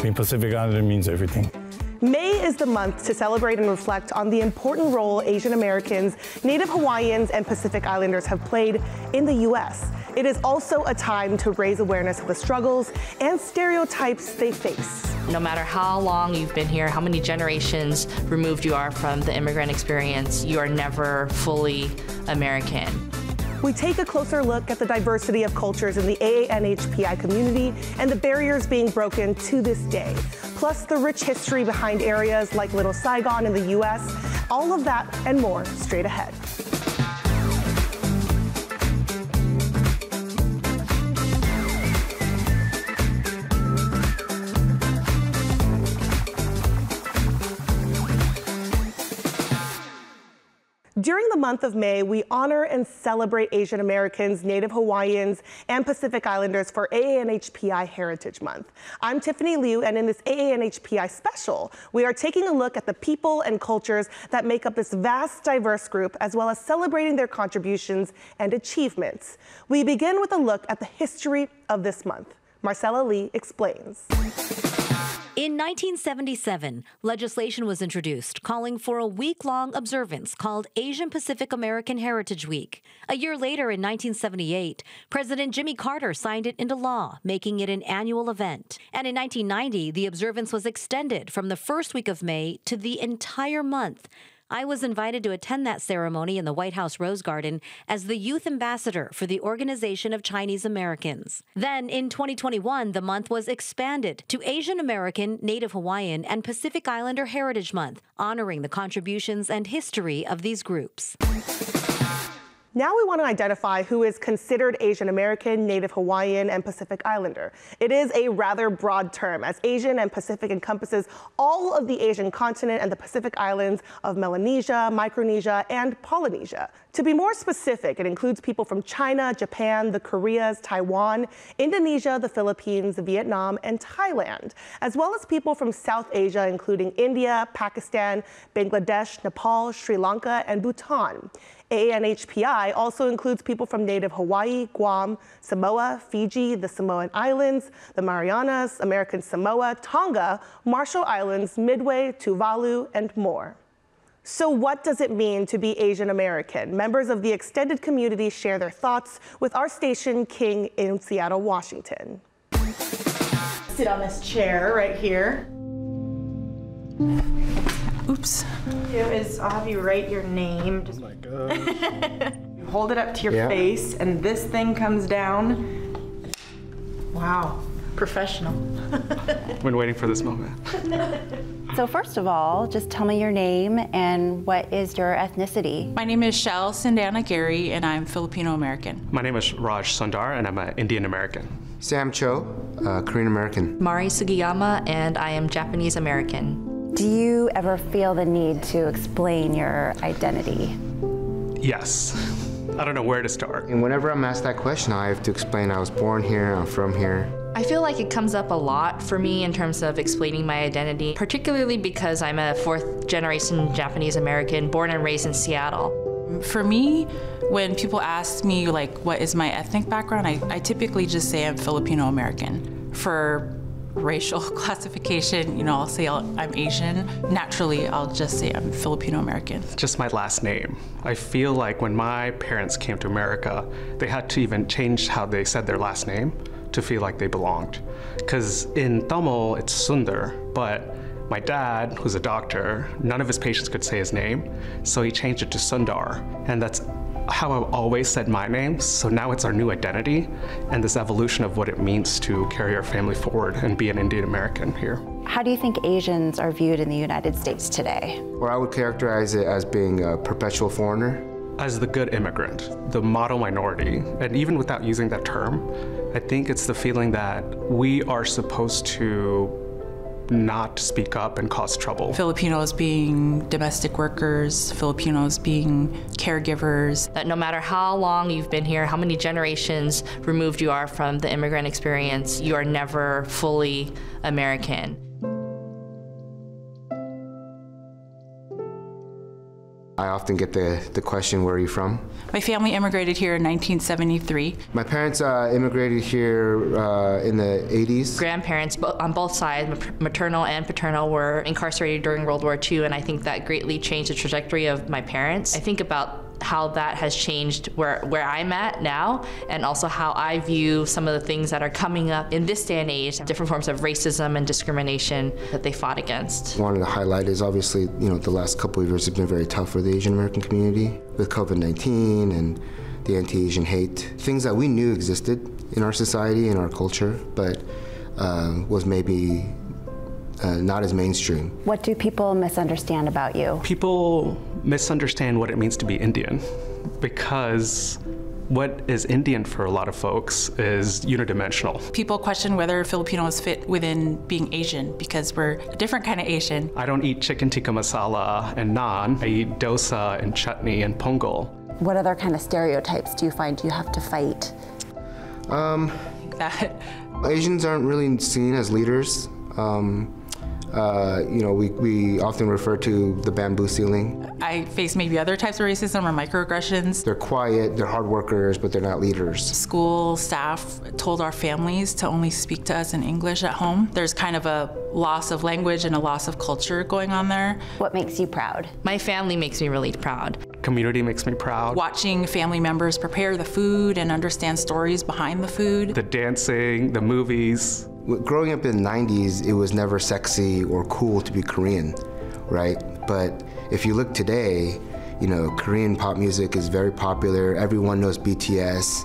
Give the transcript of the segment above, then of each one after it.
Being Pacific Islander means everything. May is the month to celebrate and reflect on the important role Asian Americans, Native Hawaiians, and Pacific Islanders have played in the U.S. It is also a time to raise awareness of the struggles and stereotypes they face. No matter how long you've been here, how many generations removed you are from the immigrant experience, you are never fully American. We take a closer look at the diversity of cultures in the AANHPI community and the barriers being broken to this day, plus the rich history behind areas like Little Saigon in the U.S. All of that and more straight ahead. During the month of May, we honor and celebrate Asian Americans, Native Hawaiians, and Pacific Islanders for AANHPI Heritage Month. I'm Tiffany Liu, and in this AANHPI special, we are taking a look at the people and cultures that make up this vast, diverse group, as well as celebrating their contributions and achievements. We begin with a look at the history of this month. Marcella Lee explains. In 1977, legislation was introduced calling for a week-long observance called Asian Pacific American Heritage Week. A year later, in 1978, President Jimmy Carter signed it into law, making it an annual event. And in 1990, the observance was extended from the first week of May to the entire month. I was invited to attend that ceremony in the White House Rose Garden as the youth ambassador for the Organization of Chinese Americans. Then, in 2021, the month was expanded to Asian American, Native Hawaiian, and Pacific Islander Heritage Month, honoring the contributions and history of these groups. Now we want to identify who is considered Asian American, Native Hawaiian, and Pacific Islander. It is a rather broad term, as Asian and Pacific encompasses all of the Asian continent and the Pacific islands of Melanesia, Micronesia, and Polynesia. To be more specific, it includes people from China, Japan, the Koreas, Taiwan, Indonesia, the Philippines, Vietnam, and Thailand, as well as people from South Asia, including India, Pakistan, Bangladesh, Nepal, Sri Lanka, and Bhutan. AANHPI also includes people from Native Hawaii, Guam, Samoa, Fiji, the Samoan Islands, the Marianas, American Samoa, Tonga, Marshall Islands, Midway, Tuvalu, and more. So what does it mean to be Asian American? Members of the extended community share their thoughts with our station King in Seattle, Washington. Sit on this chair right here. Oops. I'll have you write your name. Just, oh my gosh. You hold it up to your face, and this thing comes down. Wow, professional. Been waiting for this moment. So first of all, just tell me your name and what is your ethnicity? My name is Shell Sindana Gary, and I'm Filipino American. My name is Raj Sundar, and I'm an Indian American. Sam Cho, Korean American. Mari Sugiyama, and I am Japanese American. Do you ever feel the need to explain your identity? Yes. I don't know where to start. And whenever I'm asked that question, I have to explain I was born here, I'm from here. I feel like it comes up a lot for me in terms of explaining my identity, particularly because I'm a fourth-generation Japanese American born and raised in Seattle. For me, when people ask me, like, what is my ethnic background, I typically just say I'm Filipino American. For racial classification, I'll say I'm Asian. Naturally, I'll just say I'm Filipino American. Just my last name. I feel like when my parents came to America, they had to even change how they said their last name to feel like they belonged. Because in Tamil, it's Sundar, but my dad, who's a doctor, none of his patients could say his name, so he changed it to Sundar. And that's how I've always said my name, so now it's our new identity and this evolution of what it means to carry our family forward and be an Indian American here. How do you think Asians are viewed in the United States today? Well, I would characterize it as being a perpetual foreigner. As the good immigrant, the model minority, and even without using that term, I think it's the feeling that we are supposed to not speak up and cause trouble. Filipinos being domestic workers, Filipinos being caregivers. That no matter how long you've been here, how many generations removed you are from the immigrant experience, you are never fully American. I often get the question, where are you from? My family immigrated here in 1973. My parents immigrated here in the 80s. Grandparents on both sides, maternal and paternal, were incarcerated during World War II, and I think that greatly changed the trajectory of my parents. I think about how that has changed where I'm at now, and also how I view some of the things that are coming up in this day and age, different forms of racism and discrimination that they fought against. Wanted to highlight is obviously, the last couple of years have been very tough for the Asian American community with COVID-19 and the anti-Asian hate. Things that we knew existed in our society and our culture, but was maybe not as mainstream. What do people misunderstand about you? People misunderstand what it means to be Indian, because what is Indian for a lot of folks is unidimensional. People question whether Filipinos fit within being Asian because we're a different kind of Asian. I don't eat chicken tikka masala and naan. I eat dosa and chutney and pongal. What other kind of stereotypes do you find you have to fight? Asians aren't really seen as leaders. We often refer to the bamboo ceiling. I face maybe other types of racism or microaggressions. They're quiet, they're hard workers, but they're not leaders. School staff told our families to only speak to us in English at home. There's kind of a loss of language and a loss of culture going on there. What makes you proud? My family makes me really proud. Community makes me proud. Watching family members prepare the food and understand stories behind the food. The dancing, the movies. Growing up in the 90s, it was never sexy or cool to be Korean, right? But if you look today, Korean pop music is very popular. Everyone knows BTS.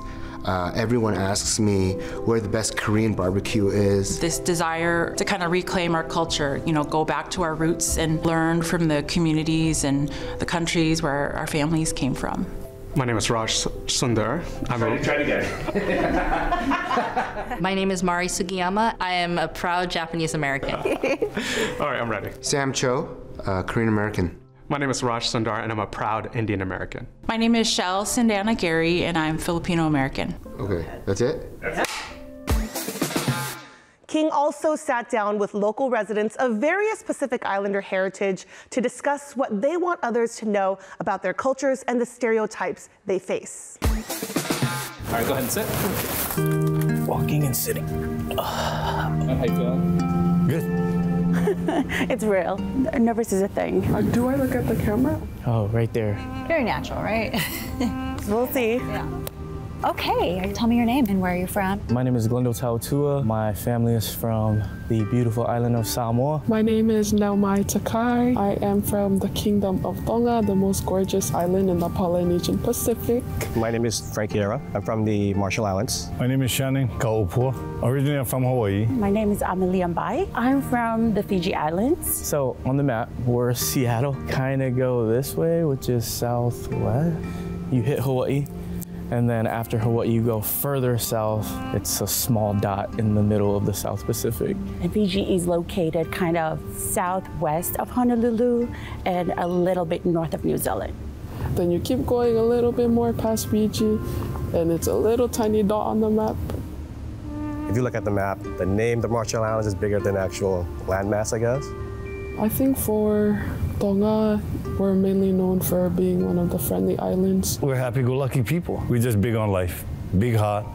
Everyone asks me where the best Korean barbecue is. This desire to kind of reclaim our culture, go back to our roots and learn from the communities and the countries where our families came from. My name is Raj Sundar. Try it again. My name is Mari Sugiyama. I am a proud Japanese American. All right, I'm ready. Sam Cho, Korean American. My name is Raj Sundar, and I'm a proud Indian American. My name is Shell Sindana Gary, and I'm Filipino American. Okay, that's it? That's it. King also sat down with local residents of various Pacific Islander heritage to discuss what they want others to know about their cultures and the stereotypes they face. All right, go ahead and sit. Walking and sitting. How you feeling? Good. It's real. Nervous is a thing. Do I look at the camera? Oh, right there. Very natural, right? We'll see. Yeah. Okay, tell me your name and where are you from? My name is Glendo Tautua. My family is from the beautiful island of Samoa. My name is Naumai Takai. I am from the Kingdom of Tonga, the most gorgeous island in the Polynesian Pacific. My name is Frankie Era. I'm from the Marshall Islands. My name is Shannon Kaupua. Originally I'm from Hawaii. My name is Amelie Mbai. I'm from the Fiji Islands. So on the map, we're Seattle. Kind of go this way, which is southwest. You hit Hawaii. And then after Hawaii, you go further south. It's a small dot in the middle of the South Pacific. And Fiji is located kind of southwest of Honolulu and a little bit north of New Zealand. Then you keep going a little bit more past Fiji, and it's a little tiny dot on the map. If you look at the map, the name, the Marshall Islands, is bigger than the actual landmass, I guess. I think for Tonga, we're mainly known for being one of the friendly islands. We're happy-go-lucky people. We're just big on life. Big heart,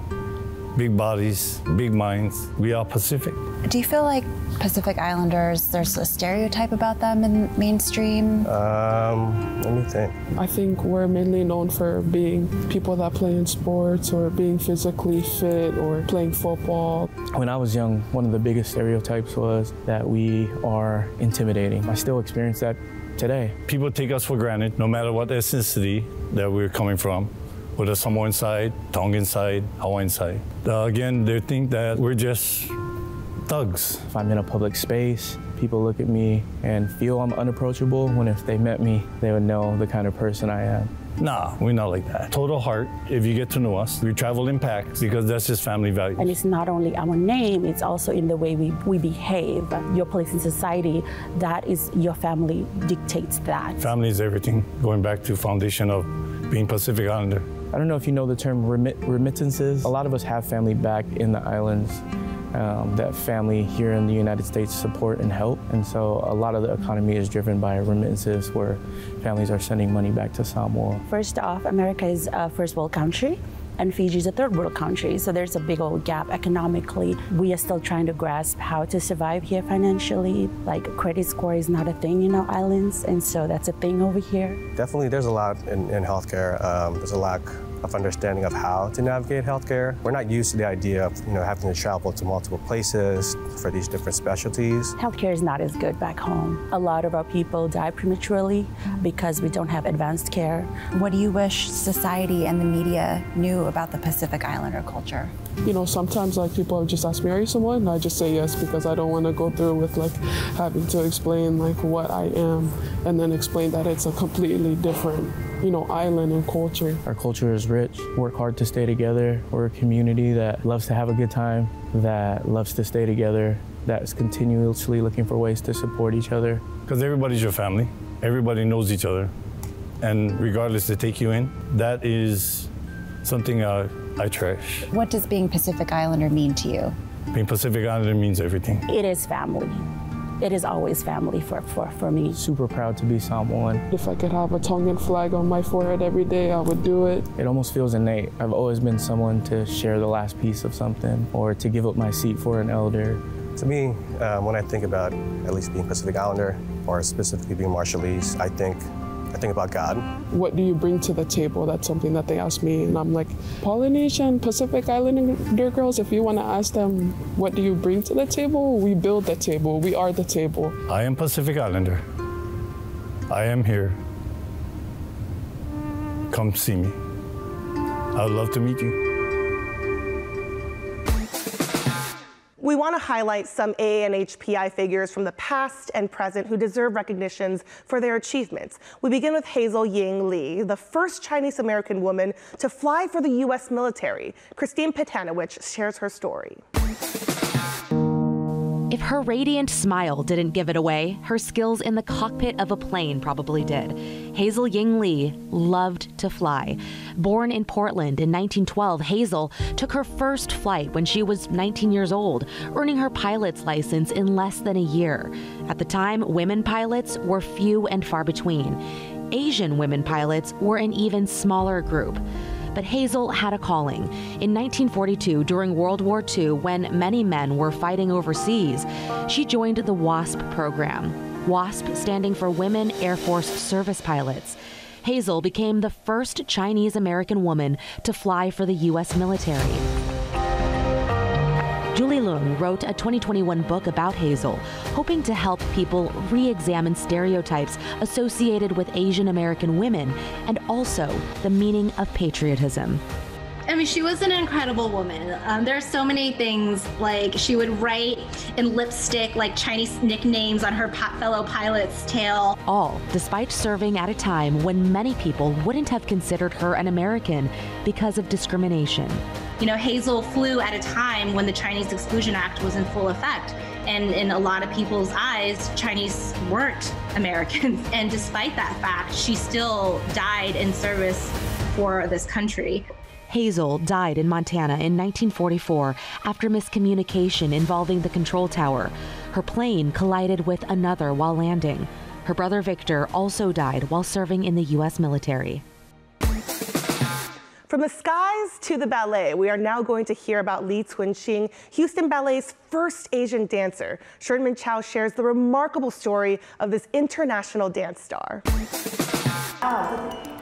big bodies, big minds. We are Pacific. Do you feel like Pacific Islanders, there's a stereotype about them in mainstream? Let me think. I think we're mainly known for being people that play in sports or being physically fit or playing football. When I was young, one of the biggest stereotypes was that we are intimidating. I still experience that today. People take us for granted, no matter what ethnicity that we're coming from, whether Samoan side, Tongan side, Hawaiian side. Again, they think that we're just thugs. If I'm in a public space, people look at me and feel I'm unapproachable, when if they met me, they would know the kind of person I am. Nah, we're not like that. Total heart, if you get to know us. We travel in packs because that's just family values. And it's not only our name, it's also in the way we behave. Your place in society, that is your family dictates that. Family is everything, going back to foundation of being Pacific Islander. I don't know if you know the term remittances. A lot of us have family back in the islands. that family here in the United States support and help. And so a lot of the economy is driven by remittances where families are sending money back to Samoa. First off, America is a first world country, and Fiji is a third world country, so there's a big old gap economically. We are still trying to grasp how to survive here financially. Like, credit score is not a thing in our islands, and so that's a thing over here. Definitely there's a lot in healthcare. There's a lack of understanding of how to navigate healthcare. We're not used to the idea of having to travel to multiple places for these different specialties. Healthcare is not as good back home. A lot of our people die prematurely because we don't have advanced care. What do you wish society and the media knew about the Pacific Islander culture? Sometimes people just ask me, are you Samoan? And I just say yes, because I don't want to go through with having to explain what I am and then explain that it's a completely different island and culture. Our culture is rich. Work hard to stay together. We're a community that loves to have a good time, that loves to stay together, that's continuously looking for ways to support each other. Because everybody's your family. Everybody knows each other. And regardless to take you in, that is something I cherish. What does being Pacific Islander mean to you? Being Pacific Islander means everything. It is family. It is always family for me. Super proud to be Samoan. If I could have a Tongan flag on my forehead every day, I would do it. It almost feels innate. I've always been someone to share the last piece of something or to give up my seat for an elder. To me, when I think about at least being Pacific Islander, or specifically being Marshallese, I think about God. What do you bring to the table? That's something that they ask me, and I'm like, Polynesian, Pacific Islander girls, if you want to ask them, what do you bring to the table? We build the table. We are the table. I am Pacific Islander. I am here. Come see me. I would love to meet you. We want to highlight some AANHPI figures from the past and present who deserve recognitions for their achievements. We begin with Hazel Ying Lee, the first Chinese American woman to fly for the U.S. military. Christine Petanowicz shares her story. If her radiant smile didn't give it away, her skills in the cockpit of a plane probably did. Hazel Ying Lee loved to fly. Born in Portland in 1912, Hazel took her first flight when she was 19 years old, earning her pilot's license in less than a year. At the time, women pilots were few and far between. Asian women pilots were an even smaller group. But Hazel had a calling. In 1942, during World War II, when many men were fighting overseas, she joined the WASP program. WASP standing for Women Air Force Service Pilots. Hazel became the first Chinese American woman to fly for the U.S. military. Julie Leung wrote a 2021 book about Hazel, hoping to help people re-examine stereotypes associated with Asian American women and also the meaning of patriotism. I mean, she was an incredible woman. There's so many things, like she would write in lipstick like Chinese nicknames on her fellow pilot's tail. All despite serving at a time when many people wouldn't have considered her an American because of discrimination. Hazel flew at a time when the Chinese Exclusion Act was in full effect. And in a lot of people's eyes, Chinese weren't Americans. And despite that fact, she still died in service for this country. Hazel died in Montana in 1944 after miscommunication involving the control tower. Her plane collided with another while landing. Her brother Victor also died while serving in the U.S. military. From the skies to the ballet, we are now going to hear about Twin Shing, Houston Ballet's first Asian dancer. Sherman Chow shares the remarkable story of this international dance star.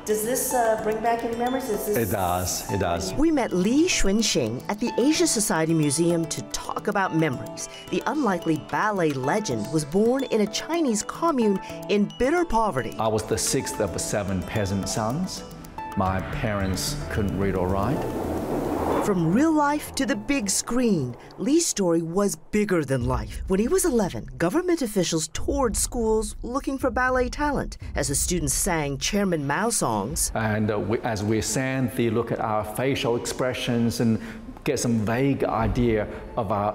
Does this bring back any memories? It does, it does. We met Twin Shing at the Asia Society Museum to talk about memories. The unlikely ballet legend was born in a Chinese commune in bitter poverty. I was the sixth of 7 peasant sons. My parents couldn't read or write. From real life to the big screen, Lee's story was bigger than life. When he was 11, government officials toured schools looking for ballet talent as the students sang Chairman Mao songs. And as we sang, they look at our facial expressions and get some vague idea of our,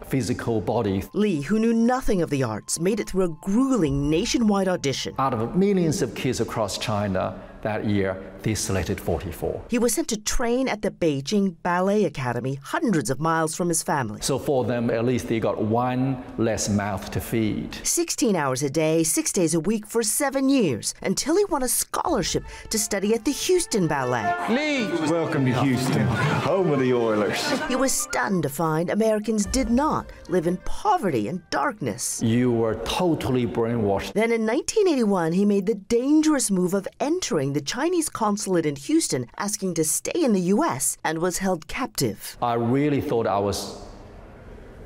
physical body. Lee, who knew nothing of the arts, made it through a grueling nationwide audition. Out of millions of kids across China, that year, they selected 44. He was sent to train at the Beijing Ballet Academy, hundreds of miles from his family. So for them, at least they got one less mouth to feed. 16 hours a day, 6 days a week for 7 years, until he won a scholarship to study at the Houston Ballet. Lee! Welcome to Houston, home of the Oilers. He was stunned to find Americans did not live in poverty and darkness. You were totally brainwashed. Then in 1981, he made the dangerous move of entering the Chinese consulate in Houston, asking to stay in the U.S., and was held captive. I really thought I was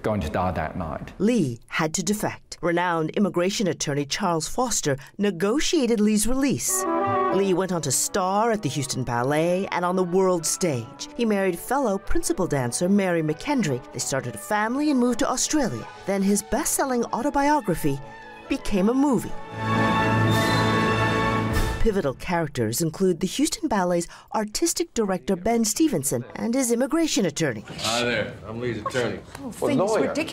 going to die that night. Lee had to defect. Renowned immigration attorney Charles Foster negotiated Lee's release. Lee went on to star at the Houston Ballet and on the world stage. He married fellow principal dancer Mary McKendry. They started a family and moved to Australia. Then his best-selling autobiography became a movie. Pivotal characters include the Houston Ballet's artistic director Ben Stevenson and his immigration attorney. Hi there, I'm Lee's attorney.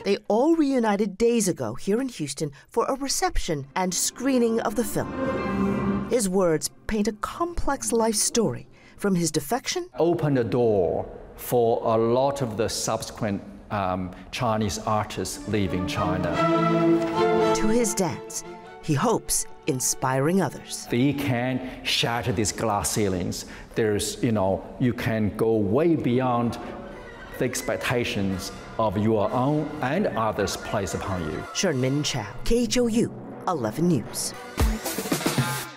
They all reunited days ago here in Houston for a reception and screening of the film. His words paint a complex life story, from his defection. Opened the door for a lot of the subsequent Chinese artists leaving China. To his dance, he hopes inspiring others. They can shatter these glass ceilings. There's, you can go way beyond the expectations of your own and others place upon you. Sherman Chow, KHOU 11 News.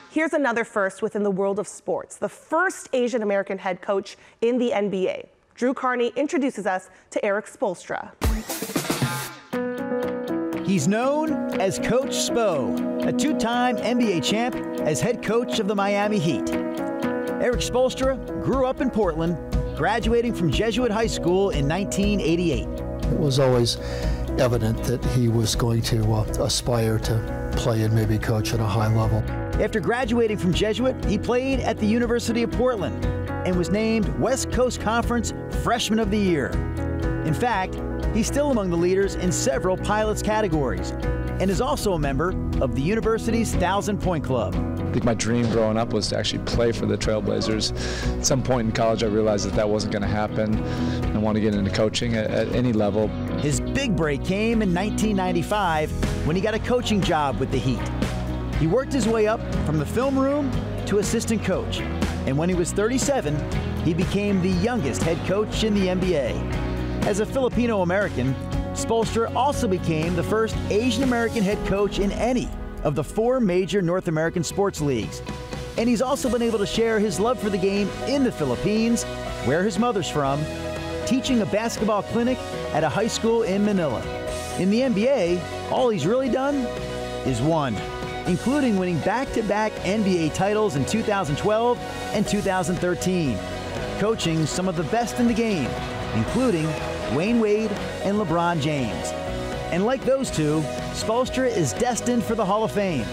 Here's another first within the world of sports. The first Asian American head coach in the NBA. Drew Carney introduces us to Eric Spoelstra. He's known as Coach Spo, a two-time NBA champ as head coach of the Miami Heat. Eric Spoelstra grew up in Portland, graduating from Jesuit High School in 1988. It was always evident that he was going to aspire to play and maybe coach at a high level. After graduating from Jesuit, he played at the University of Portland and was named West Coast Conference Freshman of the Year. In fact, he's still among the leaders in several pilots categories and is also a member of the university's 1,000-point club. I think my dream growing up was to actually play for the Trailblazers. At some point in college, I realized that wasn't going to happen. I wanted to get into coaching at any level. His big break came in 1995 when he got a coaching job with the Heat. He worked his way up from the film room to assistant coach, and when he was 37, he became the youngest head coach in the NBA. As a Filipino-American, Spoelstra also became the first Asian American head coach in any of the 4 major North American sports leagues. And he's also been able to share his love for the game in the Philippines, where his mother's from, teaching a basketball clinic at a high school in Manila. In the NBA, all he's really done is won, including winning back-to-back NBA titles in 2012 and 2013, coaching some of the best in the game, including Wayne Wade and LeBron James. And like those two, Spoelstra is destined for the Hall of Fame,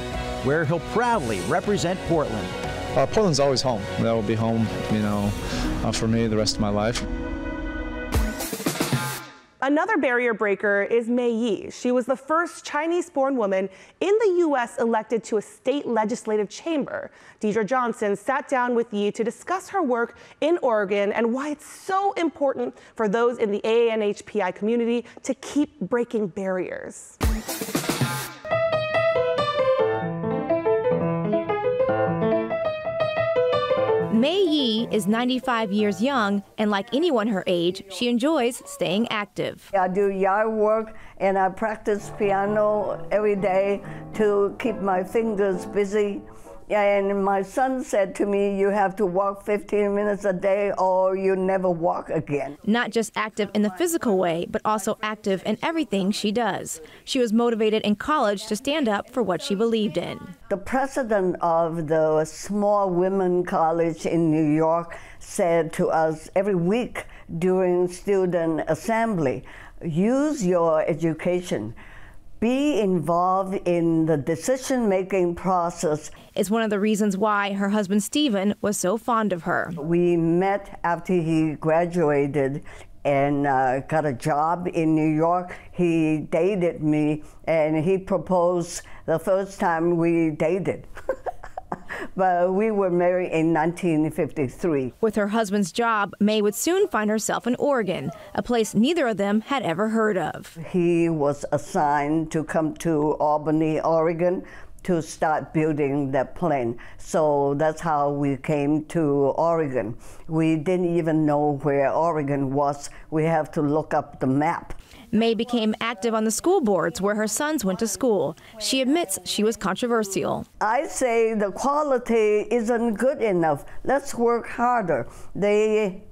where he'll proudly represent Portland. Portland's always home. That will be home, for me the rest of my life. Another barrier breaker is Mei Yi. She was the first Chinese-born woman in the U.S. elected to a state legislative chamber. Deidre Johnson sat down with Yi to discuss her work in Oregon and why it's so important for those in the AANHPI community to keep breaking barriers. Mei Yi is 95 years young, and like anyone her age, she enjoys staying active. I do yard work and I practice piano every day to keep my fingers busy. And my son said to me, you have to walk 15 minutes a day or you never walk again. Not just active in the physical way, but also active in everything she does. She was motivated in college to stand up for what she believed in. The president of the Small Women College in New York said to us every week during student assembly, use your education. Be involved in the decision-making process. It's one of the reasons why her husband Stephen was so fond of her. We met after he graduated and got a job in New York. He dated me and he proposed the first time we dated. but we were married in 1953. With her husband's job, May would soon find herself in Oregon, a place neither of them had ever heard of. He was assigned to come to Albany, Oregon, to start building that plant. So that's how we came to Oregon. We didn't even know where Oregon was. We have to look up the map. May became active on the school boards where her sons went to school. She admits she was controversial. I say the quality isn't good enough. Let's work harder. They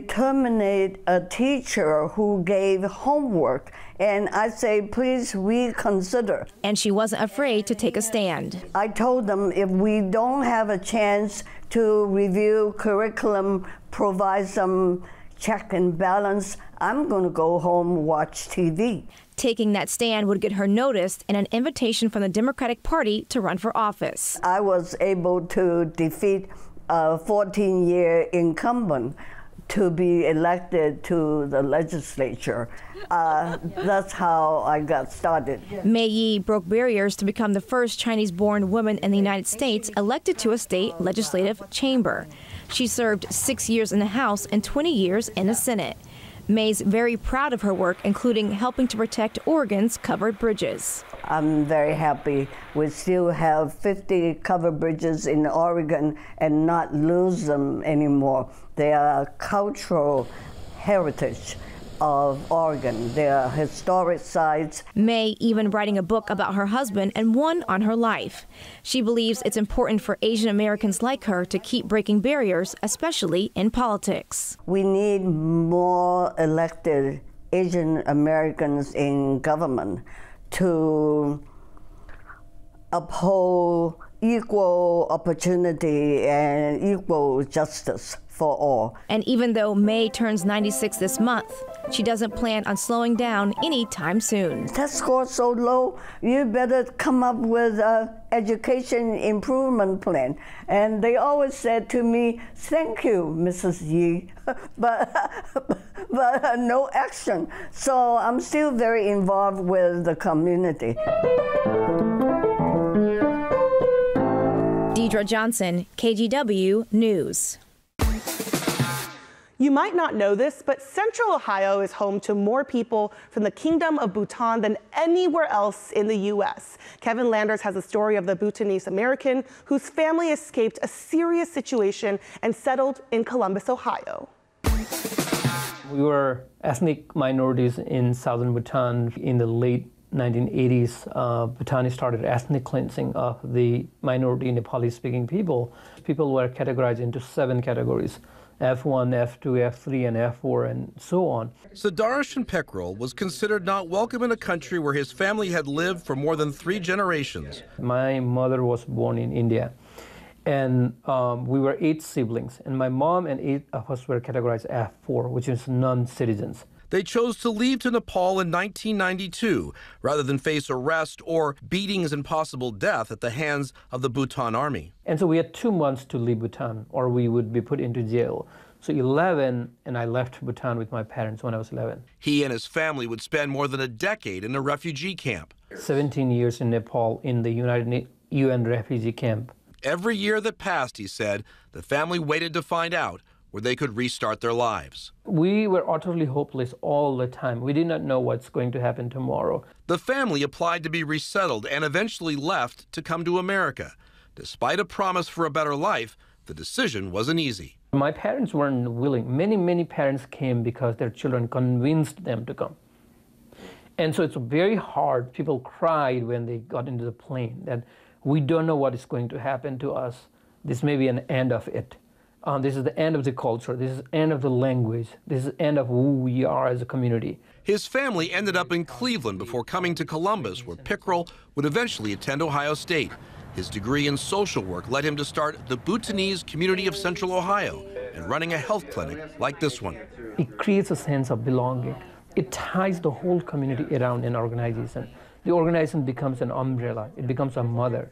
terminate a teacher who gave homework, and I say, please reconsider. And she wasn't afraid to take a stand. I told them if we don't have a chance to review curriculum, provide some check and balance, I'm going to go home, watch TV. Taking that stand would get her noticed and an invitation from the Democratic Party to run for office. I was able to defeat a 14-year incumbent to be elected to the legislature. That's how I got started. May Yi broke barriers to become the first Chinese-born woman in the United States elected to a state legislative chamber. She served 6 years in the House and 20 years in the Senate. May's very proud of her work, including helping to protect Oregon's covered bridges. I'm very happy. We still have 50 covered bridges in Oregon and not lose them anymore. They are cultural heritage of Oregon. They are historic sites. May even writing a book about her husband and one on her life. She believes it's important for Asian Americans like her to keep breaking barriers, especially in politics. We need more elected Asian Americans in government to uphold equal opportunity and equal justice for all. And even though May turns 96 this month, she doesn't plan on slowing down anytime soon. Test score so low, you better come up with an education improvement plan. And they always said to me, thank you, Mrs. Yi, but no action. So I'm still very involved with the community. Deidre Johnson, KGW News. You might not know this, but Central Ohio is home to more people from the Kingdom of Bhutan than anywhere else in the U.S. Kevin Landers has a story of the Bhutanese American whose family escaped a serious situation and settled in Columbus, Ohio. We were ethnic minorities in southern Bhutan in the late 1980s. Bhutan started ethnic cleansing of the minority Nepali-speaking people. People were categorized into 7 categories: F1, F2, F3, and F4, and so on. Sudarshan Pekral was considered not welcome in a country where his family had lived for more than 3 generations. My mother was born in India, and we were 8 siblings, and my mom and 8 of us were categorized F4, which is non-citizens. They chose to leave to Nepal in 1992 rather than face arrest or beatings and possible death at the hands of the Bhutan army. And so we had 2 months to leave Bhutan or we would be put into jail. So 11, and I left Bhutan with my parents when I was 11. He and his family would spend more than a decade in a refugee camp. 17 years in Nepal in the UN refugee camp. Every year that passed, he said, the family waited to find out where they could restart their lives. We were utterly hopeless all the time. We did not know what's going to happen tomorrow. The family applied to be resettled and eventually left to come to America. Despite a promise for a better life, the decision wasn't easy. My parents weren't willing. Many parents came because their children convinced them to come. And so it's very hard. People cried when they got into the plane that we don't know what is going to happen to us. This may be an end of it. This is the end of the culture. This is the end of the language. This is the end of who we are as a community. His family ended up in Cleveland before coming to Columbus, where Pekral would eventually attend Ohio State. His degree in social work led him to start the Bhutanese community of Central Ohio and running a health clinic like this one. It creates a sense of belonging. It ties the whole community around an organization. The organization becomes an umbrella. It becomes a mother.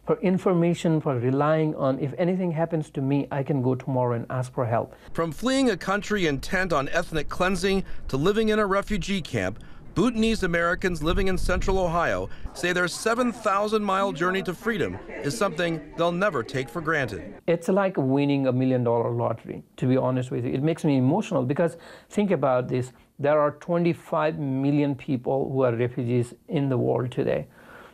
For information, for relying on, if anything happens to me, I can go tomorrow and ask for help. From fleeing a country intent on ethnic cleansing to living in a refugee camp, Bhutanese Americans living in central Ohio say their 7,000-mile journey to freedom is something they'll never take for granted. It's like winning $1 million lottery, to be honest with you. It makes me emotional because think about this. There are 25 million people who are refugees in the world today.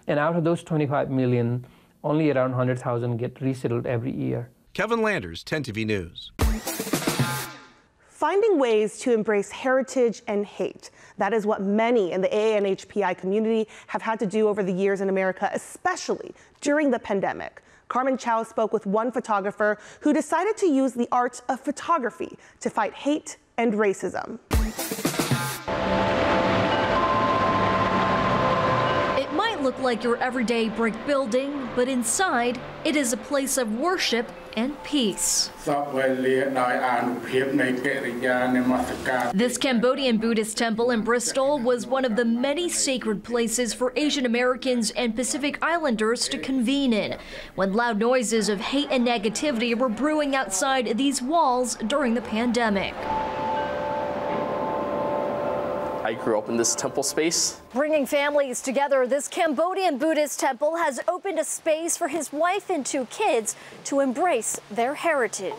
And out of those 25 million, only around 100,000 get resettled every year. Kevin Landers, 10 TV News. Finding ways to embrace heritage and hate. That is what many in the AANHPI community have had to do over the years in America, especially during the pandemic. Carmen Chow spoke with one photographer who decided to use the art of photography to fight hate and racism. It might look like your everyday brick building, but inside, it is a place of worship and peace. This Cambodian Buddhist temple in Bristol was one of the many sacred places for Asian Americans and Pacific Islanders to convene in, when loud noises of hate and negativity were brewing outside these walls during the pandemic. I grew up in this temple space. Bringing families together, this Cambodian Buddhist temple has opened a space for his wife and 2 kids to embrace their heritage.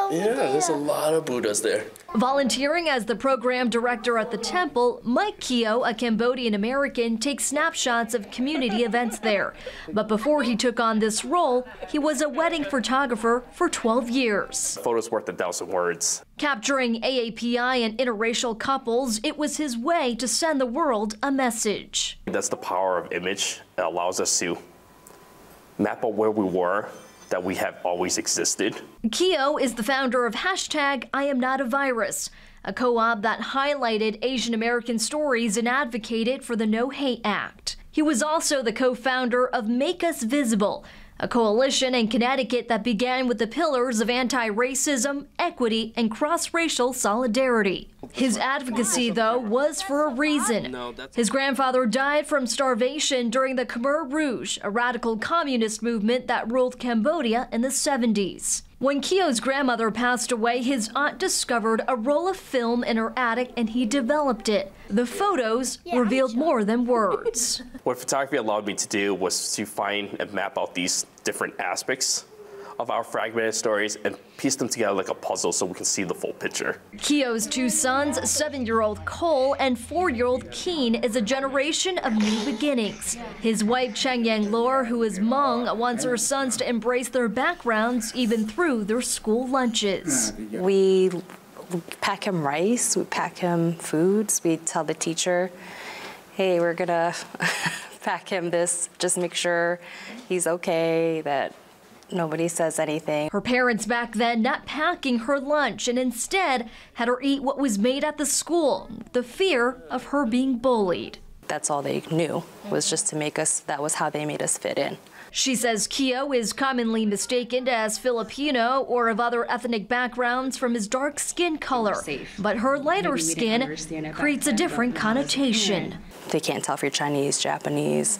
Yeah, there's a lot of Buddhas there. Volunteering as the program director at the temple, Mike Keo, a Cambodian American, takes snapshots of community events there. But before he took on this role, he was a wedding photographer for 12 years. Photos worth 1,000 words. Capturing AAPI and interracial couples, it was his way to send the world a message. That's the power of image. It allows us to map out where we were, that we have always existed. Keo is the founder of #IamNotAvirus, a co-op that highlighted Asian American stories and advocated for the No Hate Act. He was also the co-founder of Make Us Visible, a coalition in Connecticut that began with the pillars of anti-racism, equity, and cross-racial solidarity. His advocacy, though, was for a reason. His grandfather died from starvation during the Khmer Rouge, a radical communist movement that ruled Cambodia in the 70s. When Keo's grandmother passed away, his aunt discovered a roll of film in her attic and he developed it. The photos revealed more than words. What photography allowed me to do was to find and map out these different aspects of our fragmented stories and piece them together like a puzzle so we can see the full picture. Keo's 2 sons, 7-year-old Cole and 4-year-old Keen, is a generation of new beginnings. His wife, Chang Yang Lor, who is Hmong, wants her sons to embrace their backgrounds even through their school lunches. We pack him rice, we pack him foods, we tell the teacher, hey, we're gonna pack him this, just make sure he's okay, that nobody says anything. Her parents back then not packing her lunch and instead had her eat what was made at the school, the fear of her being bullied. That's all they knew, was just to make us, that was how they made us fit in. She says Keo is commonly mistaken as Filipino or of other ethnic backgrounds from his dark skin color, but her lighter skin creates a different connotation. They can't tell if you're Chinese, Japanese,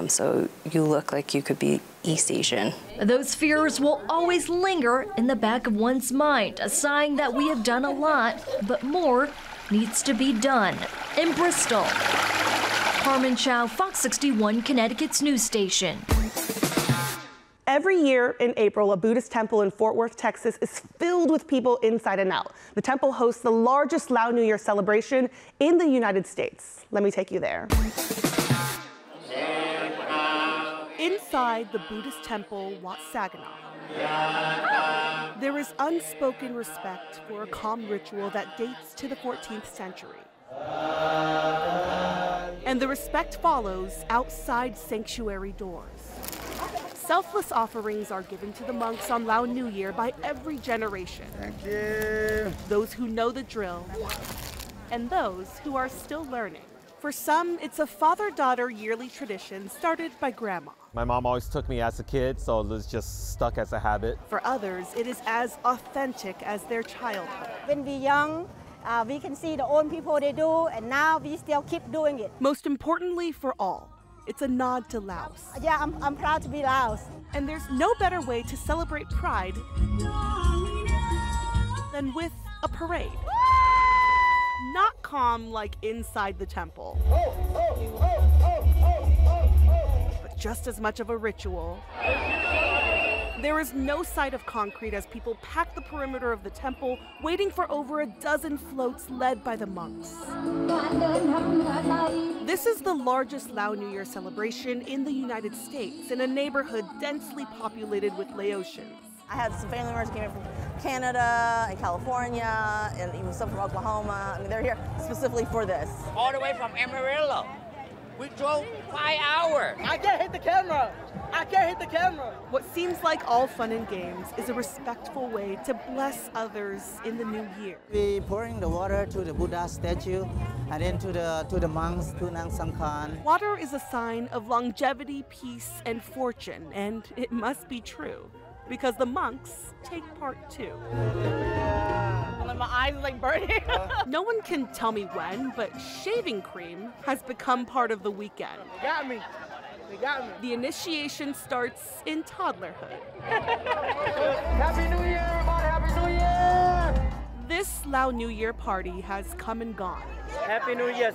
so you look like you could be East Asian. Those fears will always linger in the back of one's mind, a sign that we have done a lot, but more needs to be done. In Bristol, Carmen Chow, Fox 61, Connecticut's news station. Every year in April, a Buddhist temple in Fort Worth, Texas is filled with people inside and out. The temple hosts the largest Lao New Year celebration in the United States. Let me take you there. Inside the Buddhist temple, Wat Saginaw, there is unspoken respect for a calm ritual that dates to the 14th century. And the respect follows outside sanctuary doors. Selfless offerings are given to the monks on Lao New Year by every generation. Thank you. Those who know the drill and those who are still learning. For some, it's a father-daughter yearly tradition started by grandma. My mom always took me as a kid, so it was just stuck as a habit. For others, it is as authentic as their childhood. When we're young, we can see the old people they do, and now we still keep doing it. Most importantly for all, it's a nod to Laos. Yeah, I'm proud to be Laos. And there's no better way to celebrate pride than with a parade. Not calm like inside the temple. But just as much of a ritual. There is no sight of concrete as people pack the perimeter of the temple, waiting for over a dozen floats led by the monks. This is the largest Lao New Year celebration in the United States, in a neighborhood densely populated with Laotians. I had some family members came in from Canada and California, and even some from Oklahoma. I mean, they're here specifically for this. All the way from Amarillo. We drove 5 hours. I can't hit the camera. I can't hit the camera. What seems like all fun and games is a respectful way to bless others in the new year. We pouring the water to the Buddha statue and then to the monks, Tunang Sangkhan. Water is a sign of longevity, peace, and fortune, and it must be true, because the monks take part too. My eyes are like burning. No one can tell me when, but shaving cream has become part of the weekend. They got me. They got me. The initiation starts in toddlerhood. Happy New Year, everybody! Happy New Year! This Lao New Year party has come and gone. Happy New Year,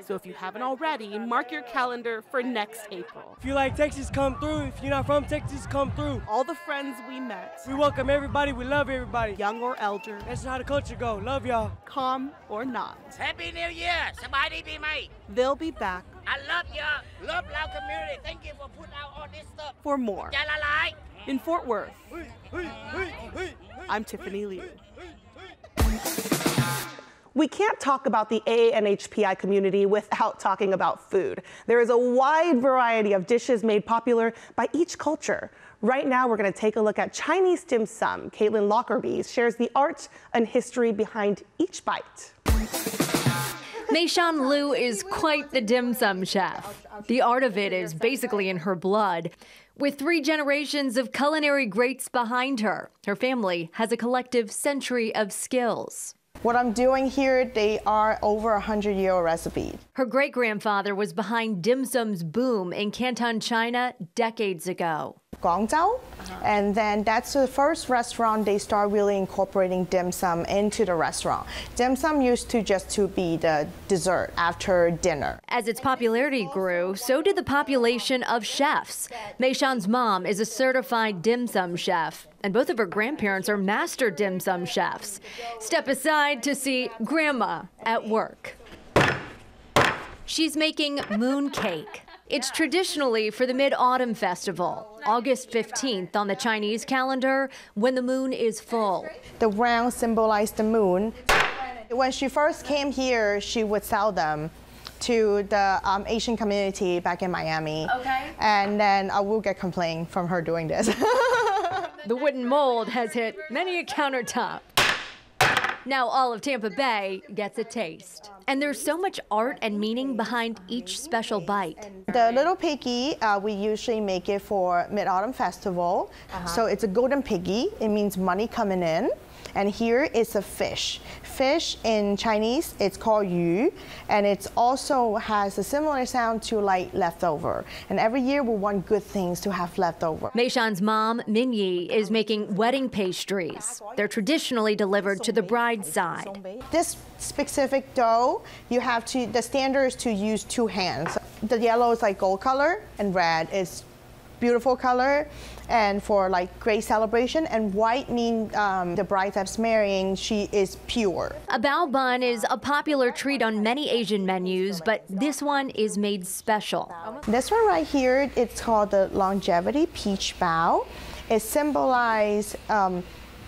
So if you haven't already, mark your calendar for next April. If you like Texas, come through. If you're not from Texas, come through. All the friends we met. We welcome everybody. We love everybody. Young or elder. That's how the culture go. Love y'all. Calm or not. Happy New Year. Somebody be mate. They'll be back. I love y'all. Love Lao community. Thank you for putting out all this stuff. For more. Yalalai. In Fort Worth, I'm Tiffany Liu. We can't talk about the AANHPI community without talking about food. There is a wide variety of dishes made popular by each culture. Right now, we're going to take a look at Chinese dim sum. Caitlin Lockerbie shares the art and history behind each bite. Meishan Liu is quite the dim sum chef. The art of it is basically in her blood. With 3 generations of culinary greats behind her, her family has a collective century of skills. What I'm doing here, they are over 100-year-old recipe. Her great-grandfather was behind dim sum's boom in Canton, China, decades ago. Guangzhou, and then that's the first restaurant they start really incorporating dim sum into the restaurant. Dim sum used to just to be the dessert after dinner. As its popularity grew, so did the population of chefs. Meishan's mom is a certified dim sum chef, and both of her grandparents are master dim sum chefs. Step aside to see Grandma at work. She's making moon cake. It's traditionally for the Mid-Autumn Festival, August 15th on the Chinese calendar, when the moon is full. The round symbolizes the moon. When she first came here, she would sell them to the Asian community back in Miami. Okay. And then I will get complaint from her doing this. The wooden mold has hit many a countertop. Now all of Tampa Bay gets a taste. And there's so much art and meaning behind each special bite. The little piggy, we usually make it for Mid-Autumn Festival. So it's a golden piggy. It means money coming in. And here is a fish. Fish in Chinese, it's called yu, and it also has a similar sound to like leftover. And every year we want good things to have leftover. Meishan's mom, Min Yi, is making wedding pastries. They're traditionally delivered to the bride's side. This specific dough, the standard is to use 2 hands. The yellow is like gold color, and red is beautiful color, and for like great celebration, and white means the bride that's marrying, she is pure. A bao bun is a popular treat on many Asian menus, but this one is made special. This one right here, it's called the longevity peach bao. It symbolizes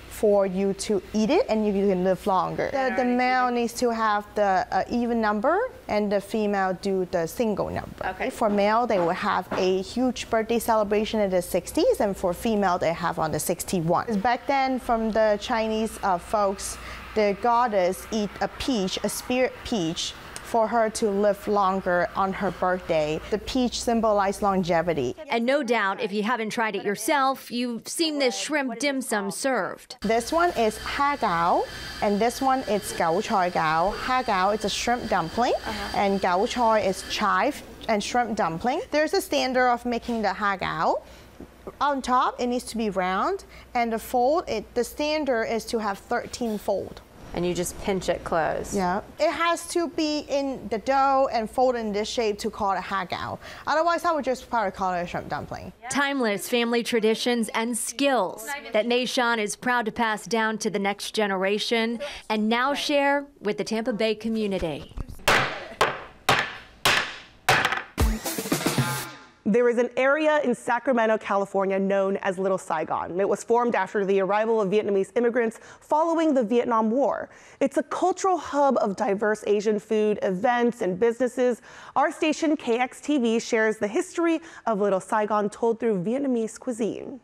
for you to eat it and you can live longer. The male needs to have the even number and the female do the single number. Okay. For male, they will have a huge birthday celebration in the 60s, and for female, they have on the 61. Back then, from the Chinese folks, the goddess eat a peach, a spirit peach, for her to live longer on her birthday. The peach symbolizes longevity. And no doubt, if you haven't tried it yourself, you've seen this shrimp dim sum served. This one is ha gao, and this one is gao choy gao. Ha gao is a shrimp dumpling, and gao choy is chive and shrimp dumpling. There's a standard of making the ha gao. On top, it needs to be round, and the fold, the standard is to have 13 fold. And you just pinch it closed. Yeah. It has to be in the dough and folded in this shape to call it a hagao. Otherwise, I would just probably call it a shrimp dumpling. Timeless family traditions and skills that Nation is proud to pass down to the next generation and now share with the Tampa Bay community. There is an area in Sacramento, California known as Little Saigon. It was formed after the arrival of Vietnamese immigrants following the Vietnam War. It's a cultural hub of diverse Asian food, events, and businesses. Our station, KXTV, shares the history of Little Saigon told through Vietnamese cuisine.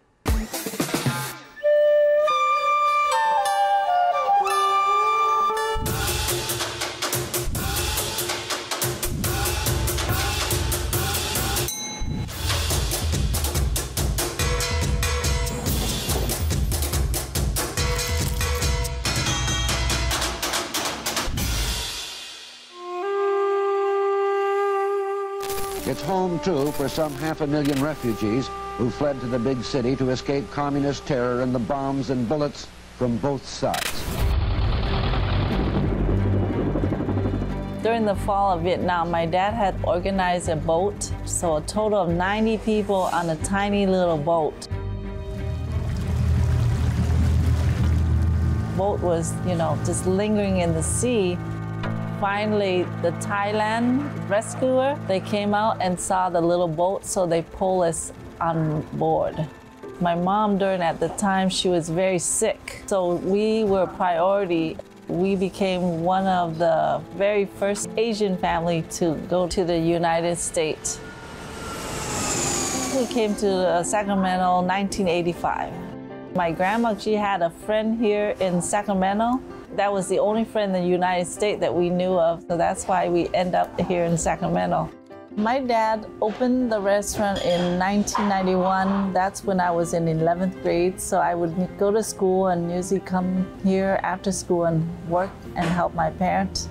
It's home, too, for some 500,000 refugees who fled to the big city to escape communist terror and the bombs and bullets from both sides. During the fall of Vietnam, my dad had organized a boat, so a total of 90 people on a tiny little boat. Boat was, just lingering in the sea. Finally, the Thailand rescuer, they came out and saw the little boat, so they pulled us on board. My mom, at the time, she was very sick, so we were a priority. We became one of the very first Asian family to go to the United States. We came to Sacramento in 1985. My grandma, she had a friend here in Sacramento. That was the only friend in the United States that we knew of, so that's why we end up here in Sacramento. My dad opened the restaurant in 1991. That's when I was in 11th grade, so I would go to school and usually come here after school and work and help my parents.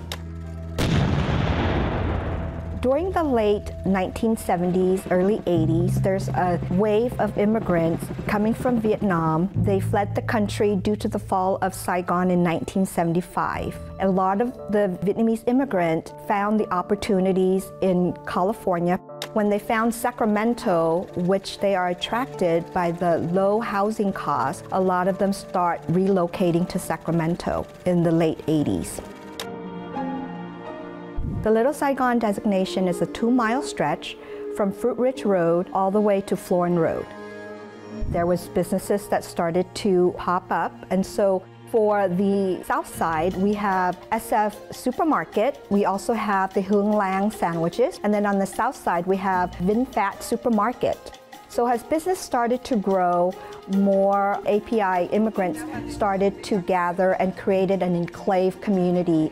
During the late 1970s, early 80s, there's a wave of immigrants coming from Vietnam. They fled the country due to the fall of Saigon in 1975. A lot of the Vietnamese immigrants found the opportunities in California. When they found Sacramento, which they are attracted by the low housing costs, a lot of them start relocating to Sacramento in the late 80s. The Little Saigon designation is a 2-mile stretch from Fruit Ridge Road all the way to Florin Road. There was businesses that started to pop up, and so for the south side, we have SF Supermarket. We also have the Hung Lang sandwiches, and then on the south side, we have Vin Phat Supermarket. So as business started to grow, more API immigrants started to gather and created an enclave community.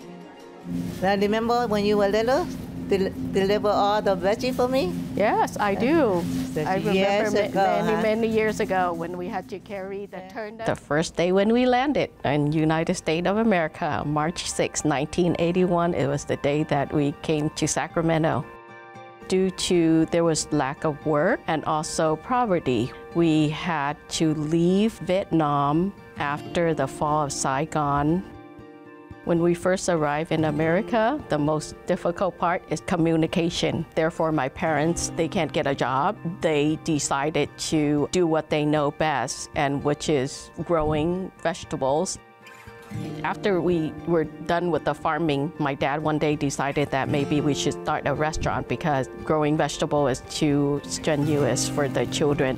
Now, remember when you were little, deliver all the veggies for me? Yes, I do. I remember many years ago when we had to carry the turnip. The first day when we landed in United States of America, March 6, 1981, it was the day that we came to Sacramento. Due to there was lack of work and also poverty, we had to leave Vietnam after the fall of Saigon. When we first arrived in America, the most difficult part is communication. Therefore, my parents, they can't get a job. They decided to do what they know best, and which is growing vegetables. After we were done with the farming, my dad one day decided that maybe we should start a restaurant because growing vegetable is too strenuous for the children.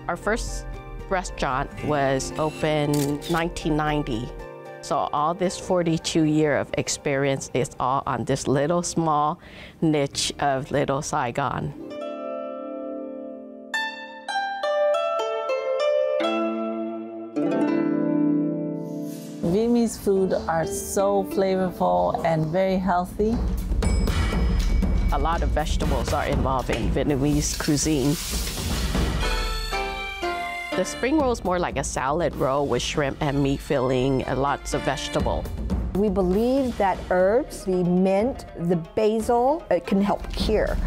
Our first restaurant was opened 1990. So all this 42 years of experience is all on this little small niche of Little Saigon. Vietnamese food are so flavorful and very healthy. A lot of vegetables are involved in Vietnamese cuisine. The spring roll is more like a salad roll with shrimp and meat filling and lots of vegetable. We believe that herbs, the mint, the basil, it can help cure.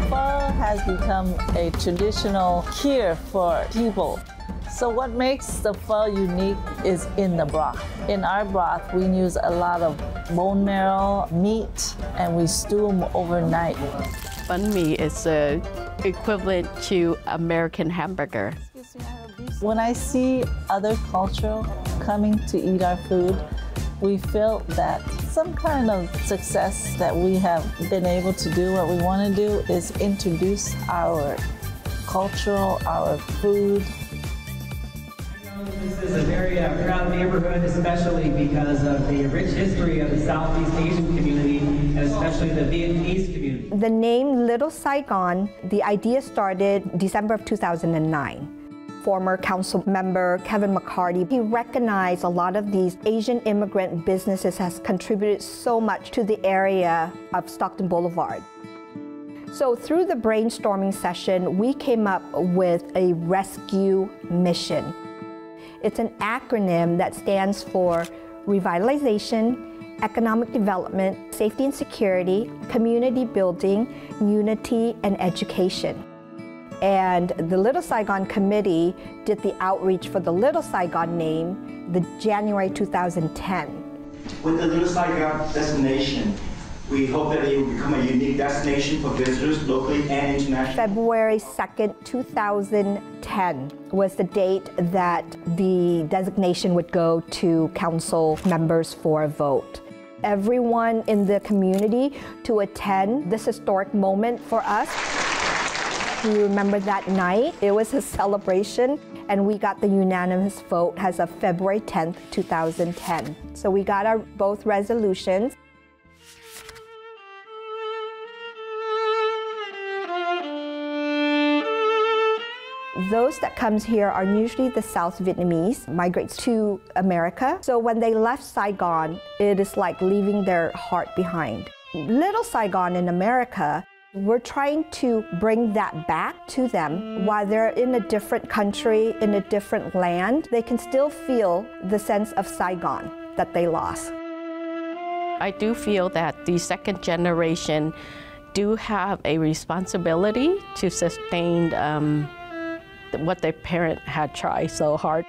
Pho has become a traditional cure for people. So what makes the pho unique is in the broth. In our broth, we use a lot of bone marrow, meat, and we stew them overnight. Banh mi is equivalent to American hamburger. When I see other culture coming to eat our food, we feel that some kind of success that we have been able to do, what we want to do is introduce our cultural, our food. This is a very proud neighborhood, especially because of the rich history of the Southeast Asian community, and especially the Vietnamese community. The name Little Saigon, the idea started December of 2009. Former council member Kevin McCarty, he recognized a lot of these Asian immigrant businesses has contributed so much to the area of Stockton Boulevard. So through the brainstorming session, we came up with a rescue mission. It's an acronym that stands for revitalization, economic development, safety and security, community building, unity, and education. And the Little Saigon Committee did the outreach for the Little Saigon name the January 2010. With the Little Saigon destination, we hope that it will become a unique destination for visitors locally and internationally. February 2nd, 2010 was the date that the designation would go to council members for a vote. Everyone in the community to attend this historic moment for us. We remember that night. It was a celebration, and we got the unanimous vote as of February 10th, 2010. So we got our both resolutions. Those that comes here are usually the South Vietnamese, migrates to America. So when they left Saigon, it is like leaving their heart behind. Little Saigon in America, we're trying to bring that back to them. While they're in a different country, in a different land, they can still feel the sense of Saigon that they lost. I do feel that the second generation do have a responsibility to sustain what their parent had tried so hard.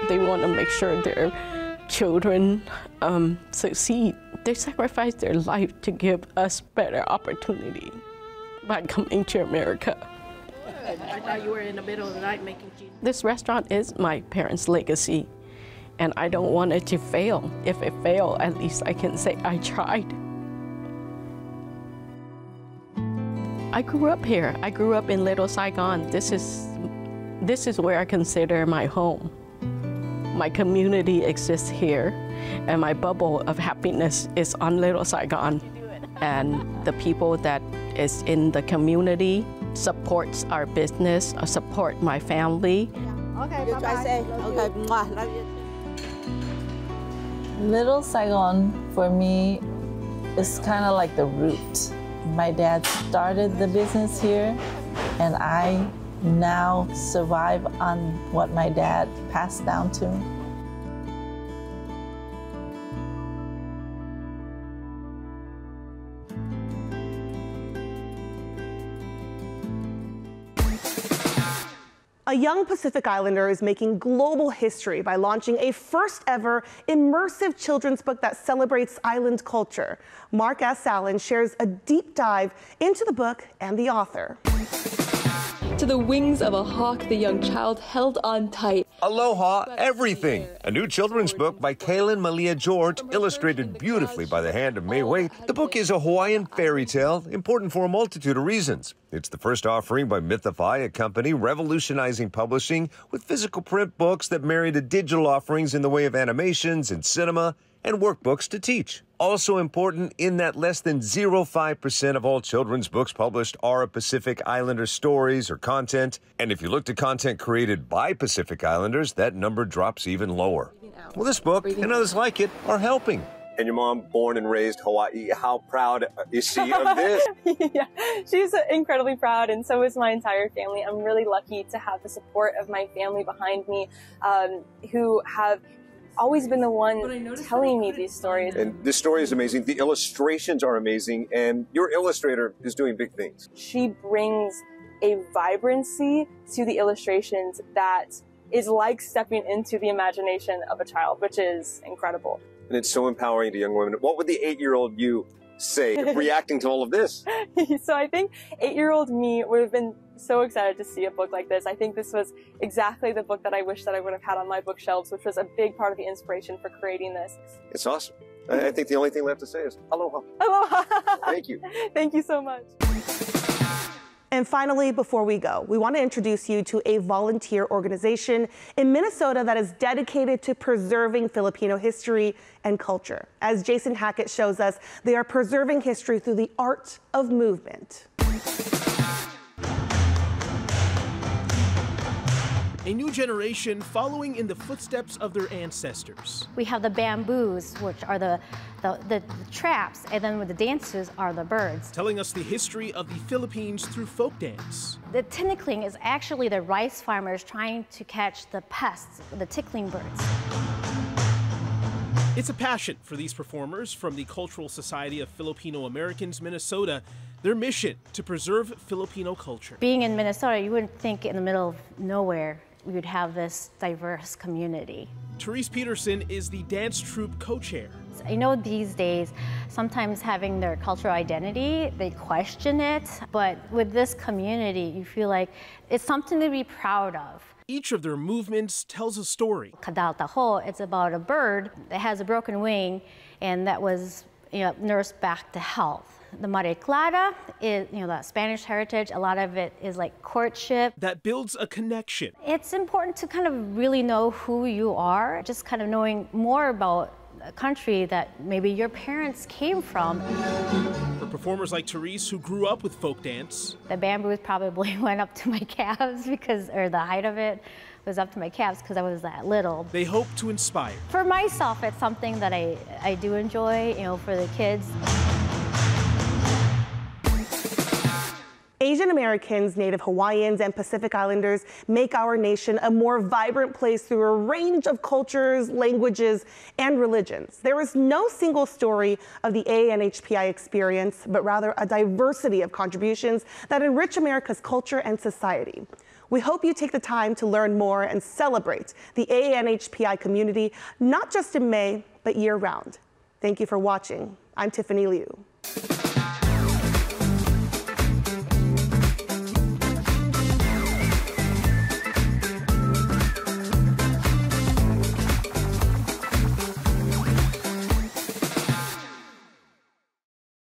They want to make sure their children succeed. They sacrifice their life to give us better opportunity by coming to America. I thought you were in the middle of the night making cheese. This restaurant is my parents' legacy, and I don't want it to fail. If it fails, at least I can say I tried. I grew up here. I grew up in Little Saigon. This is where I consider my home. My community exists here, and my bubble of happiness is on Little Saigon. And the people that is in the community supports our business, support my family. Okay, bye-bye. Okay, mwah, love you. Little Saigon, for me, is kind of like the root. My dad started the business here, and I now survive on what my dad passed down to me. A young Pacific Islander is making global history by launching a first-ever immersive children's book that celebrates island culture. Mark S. Allen shares a deep dive into the book and the author. To the wings of a hawk, the young child held on tight. Aloha Everything, a new children's book by Kaylin Malia George, illustrated beautifully by the hand of May Waite. The book is a Hawaiian fairy tale, important for a multitude of reasons. It's the first offering by Mythify, a company revolutionizing publishing with physical print books that marry the digital offerings in the way of animations and cinema and workbooks to teach. Also important in that less than 0.5% of all children's books published are of Pacific Islander stories or content. And if you look to content created by Pacific Islanders, that number drops even lower. Well, this book and others like it are helping. And your mom, born and raised Hawaii, how proud is she of this? Yeah, she's incredibly proud, and so is my entire family. I'm really lucky to have the support of my family behind me, who have always been the one telling me these stories. And this story is amazing. The illustrations are amazing, and your illustrator is doing big things. She brings a vibrancy to the illustrations that is like stepping into the imagination of a child, which is incredible. And it's so empowering to young women. What would the 8-year-old you say reacting to all of this? So I think 8-year-old me would have been so excited to see a book like this. I think this was exactly the book that I wish that I would have had on my bookshelves, which was a big part of the inspiration for creating this. It's awesome. I think the only thing left to say is aloha. Aloha. Thank you. Thank you so much. And finally, before we go, we want to introduce you to a volunteer organization in Minnesota that is dedicated to preserving Filipino history and culture. As Jason Hackett shows us, they are preserving history through the art of movement. A new generation following in the footsteps of their ancestors. We have the bamboos, which are the traps, and then with the dances are the birds. Telling us the history of the Philippines through folk dance. The tinikling is actually the rice farmers trying to catch the pests, the tickling birds. It's a passion for these performers from the Cultural Society of Filipino Americans, Minnesota. Their mission to preserve Filipino culture. Being in Minnesota, you wouldn't think in the middle of nowhere we would have this diverse community. Therese Peterson is the dance troupe co-chair. I know these days, sometimes having their cultural identity, they question it, but with this community, you feel like it's something to be proud of. Each of their movements tells a story. Kadal Taho, it's about a bird that has a broken wing and that was nursed back to health. The Mare Clara is, that Spanish heritage, a lot of it is like courtship. That builds a connection. It's important to kind of really know who you are, just kind of knowing more about a country that maybe your parents came from. For performers like Therese, who grew up with folk dance, the bamboos probably went up to my calves or the height of it was up to my calves because I was that little. They hope to inspire. For myself, it's something that I do enjoy, for the kids. Asian Americans, Native Hawaiians, and Pacific Islanders make our nation a more vibrant place through a range of cultures, languages, and religions. There is no single story of the AANHPI experience, but rather a diversity of contributions that enrich America's culture and society. We hope you take the time to learn more and celebrate the AANHPI community, not just in May, but year-round. Thank you for watching. I'm Tiffany Liu.